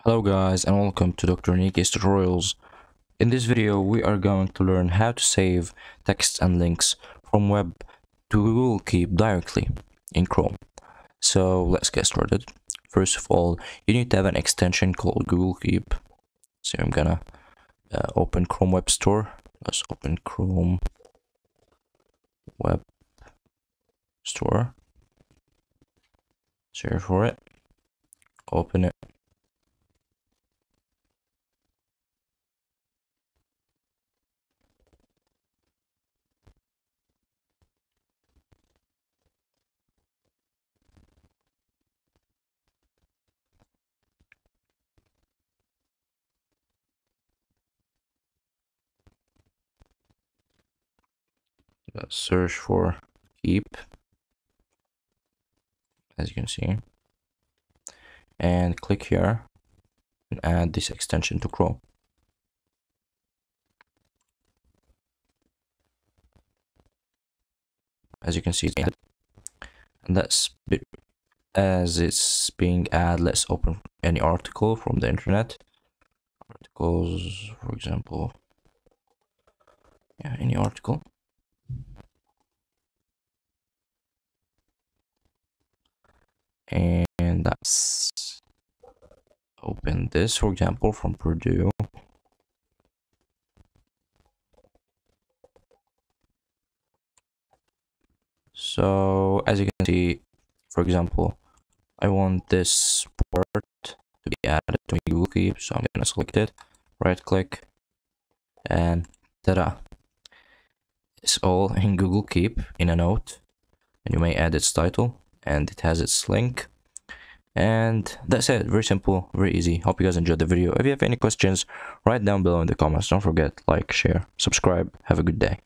Hello guys and welcome to Dr. Niki's tutorials. In this video we are going to learn how to save text and links from web to Google Keep directly in Chrome. So let's get started. First of all, you need to have an extension called Google Keep. So I'm gonna open Chrome Web Store. Let's open Chrome Web Store. Search for it. Open it. Let's search for Keep, as you can see, and click here and add this extension to Chrome. As you can see, it's added. And as it's being added, let's open any article from the internet. Articles, for example, any article. And that's open this, for example, from Purdue. So as you can see, for example, I want this part to be added to Google Keep, so I'm gonna select it, right click, and ta-da! It's all in Google Keep in a note, and you may add its title, and it has its link. And that's it. Very simple, very easy. Hope you guys enjoyed the video. If you have any questions, write down below in the comments. Don't forget, like, share, subscribe. Have a good day.